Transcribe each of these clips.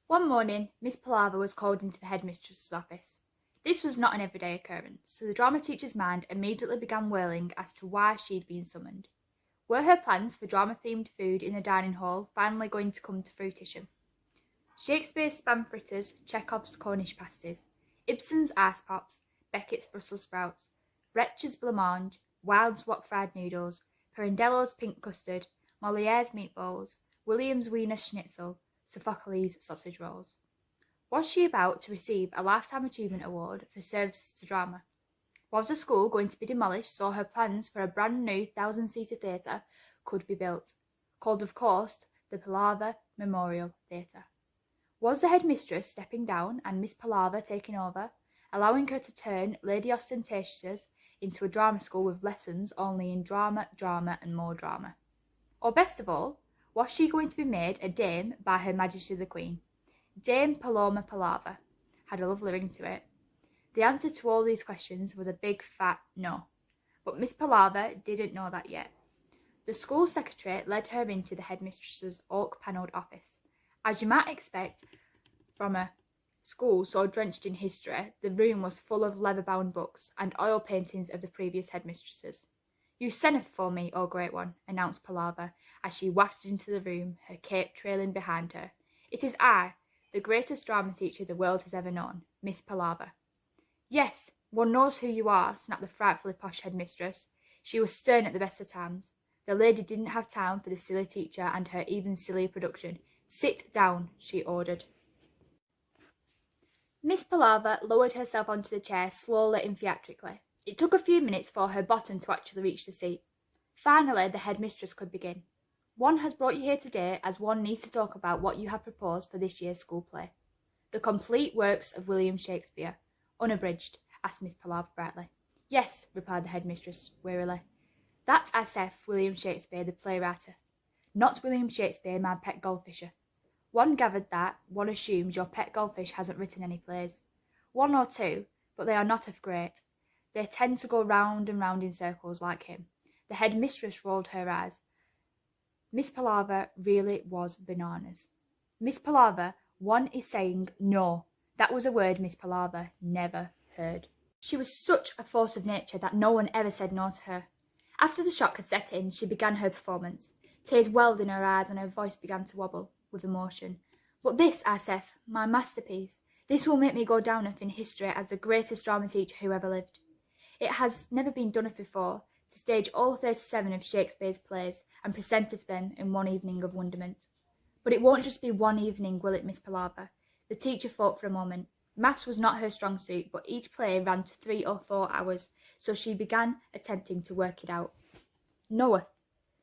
One morning, Miss Palaver was called into the headmistress's office. This was not an everyday occurrence, so the drama teacher's mind immediately began whirling as to why she'd been summoned. Were her plans for drama-themed food in the dining hall finally going to come to fruition? Shakespeare's spam fritters, Chekhov's Cornish pasties, Ibsen's ice pops, Beckett's Brussels sprouts, Wretch's blancmange, Wilde's wok fried noodles, Pirandello's pink custard, Moliere's meatballs, Walliams' Wiener Schnitzel, Sophocles' sausage rolls. Was she about to receive a Lifetime Achievement Award for services to drama? Was the school going to be demolished so her plans for a brand new 1,000-seater theatre could be built, called of course the Palaver Memorial Theatre? Was the headmistress stepping down and Miss Palaver taking over, allowing her to turn Lady Ostentatious into a drama school with lessons only in drama, drama and more drama? Or best of all, was she going to be made a dame by Her Majesty the Queen? Dame Paloma Palaver had a lovely ring to it. The answer to all these questions was a big fat no. But Miss Palaver didn't know that yet. The school secretary led her into the headmistress's oak-panelled office. As you might expect from a school so drenched in history, the room was full of leather-bound books and oil paintings of the previous headmistresses. "You senneth for me, O Great One," announced Palaver, as she wafted into the room, her cape trailing behind her. "It is I, the greatest drama teacher the world has ever known, Miss Palaver." "Yes, one knows who you are," snapped the frightfully posh headmistress. She was stern at the best of times. The lady didn't have time for the silly teacher and her even sillier production. "Sit down," she ordered. Miss Palaver lowered herself onto the chair slowly and theatrically. It took a few minutes for her bottom to actually reach the seat. Finally, the headmistress could begin. "One has brought you here today as one needs to talk about what you have proposed for this year's school play. The complete works of William Shakespeare, unabridged," asked Miss Palaver brightly. "Yes," replied the headmistress wearily. "That I saith William Shakespeare the playwright, not William Shakespeare my pet goldfisher. One gathered that, one assumes your pet goldfish hasn't written any plays. One or two, but they are not of great. They tend to go round and round in circles like him." The headmistress rolled her eyes. Miss Palaver really was bananas. "Miss Palaver, one is saying no." That was a word Miss Palaver never heard. She was such a force of nature that no one ever said no to her. After the shock had set in, she began her performance. Tears welled in her eyes and her voice began to wobble with emotion. "But this, I saith, my masterpiece, this will make me go down in history as the greatest drama teacher who ever lived. It has never been done of before, to stage all 37 of Shakespeare's plays and present of them in one evening of wonderment. But it won't just be one evening, will it, Miss Palaver?" The teacher thought for a moment. Maths was not her strong suit, but each play ran to 3 or 4 hours, so she began attempting to work it out. "Knoweth.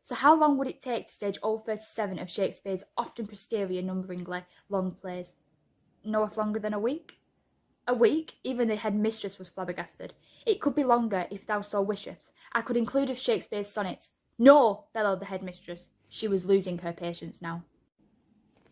So how long would it take to stage all 37 of Shakespeare's often posterior numberingly long plays?" "Knoweth longer than a week." "A week?" Even the headmistress was flabbergasted. "It could be longer if thou so wisheth. I could include of Shakespeare's sonnets." "No!" bellowed the headmistress. She was losing her patience now.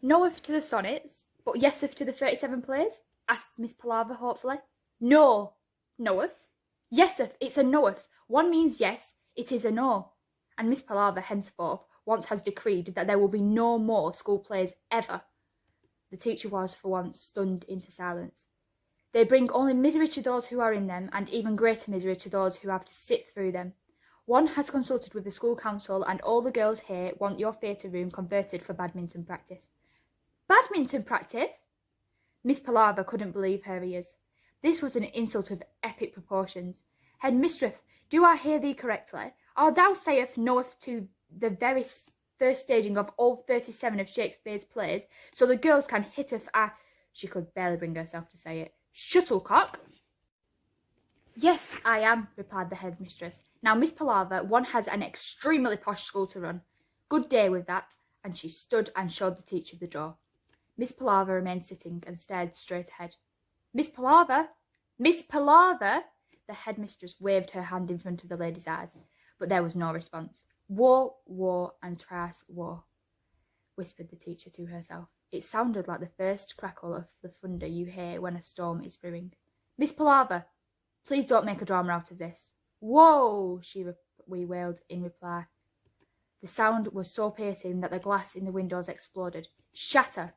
"Knoweth to the sonnets, but yeseth to the 37 plays?" asked Miss Palaver hopefully. "No!" "Knoweth?" "Yeseth, it's a knoweth. One means yes, it is a no. And Miss Palaver henceforth once has decreed that there will be no more school plays ever." The teacher was, for once, stunned into silence. "They bring only misery to those who are in them, and even greater misery to those who have to sit through them. One has consulted with the school council, and all the girls here want your theatre room converted for badminton practice." "Badminton practice?" Miss Palaver couldn't believe her ears. This was an insult of epic proportions. "Headmistress, do I hear thee correctly? Or thou sayest knoweth to the very first staging of all 37 of Shakespeare's plays, so the girls can hit she could barely bring herself to say it, shuttlecock?" "Yes, I am," replied the headmistress. "Now, Miss Palaver, one has an extremely posh school to run. Good day with that," and she stood and showed the teacher the door. Miss Palaver remained sitting and stared straight ahead. "Miss Palaver! Miss Palaver!" The headmistress waved her hand in front of the lady's eyes, but there was no response. "Woe, woe, and thrice woe," whispered the teacher to herself. It sounded like the first crackle of the thunder you hear when a storm is brewing. "Miss Palaver, please don't make a drama out of this." "Whoa!" we wailed in reply. The sound was so piercing that the glass in the windows exploded. "Shatter!"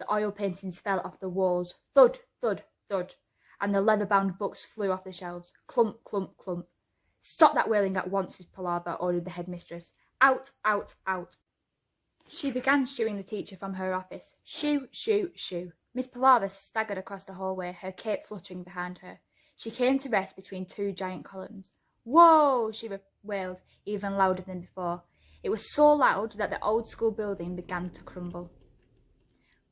The oil paintings fell off the walls. Thud, thud, thud. And the leather-bound books flew off the shelves. Clump, clump, clump. "Stop that wailing at once, Miss Palaver," ordered the headmistress. "Out, out, out." She began shooing the teacher from her office. Shoo, shoo, shoo. Miss Palaver staggered across the hallway, her cape fluttering behind her. She came to rest between two giant columns. "Whoa!" she wailed, even louder than before. It was so loud that the old school building began to crumble.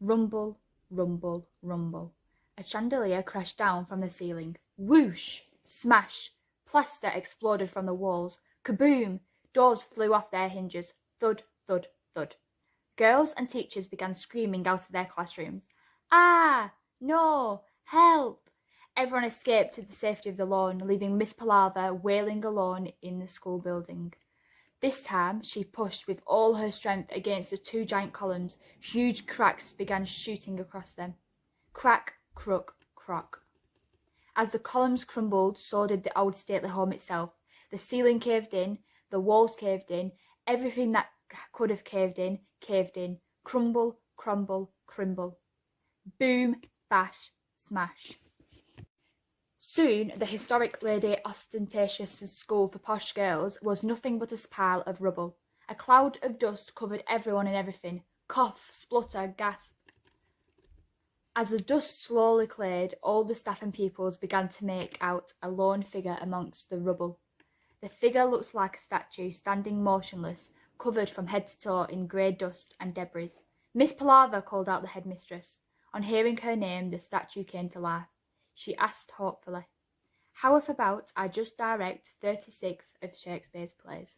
Rumble, rumble, rumble. A chandelier crashed down from the ceiling. Whoosh! Smash! Plaster exploded from the walls. Kaboom! Doors flew off their hinges. Thud, thud, thud. Girls and teachers began screaming out of their classrooms. "Ah! No! Help!" Everyone escaped to the safety of the lawn, leaving Miss Palaver wailing alone in the school building. This time she pushed with all her strength against the two giant columns. Huge cracks began shooting across them. Crack, crook, crock. As the columns crumbled, so did the old stately home itself. The ceiling caved in, the walls caved in, everything that could have caved in, caved in. Crumble, crumble, crimble. Boom, bash, smash. Soon the historic Lady Ostentatious School for Posh Girls was nothing but a pile of rubble. A cloud of dust covered everyone and everything. Cough, splutter, gasp. As the dust slowly cleared, all the staff and pupils began to make out a lone figure amongst the rubble. The figure looked like a statue, standing motionless, covered from head to toe in grey dust and debris. "Miss Palaver," called out the headmistress. On hearing her name, the statue came to life. She asked hopefully, "How if about I just direct 36 of Shakespeare's plays?"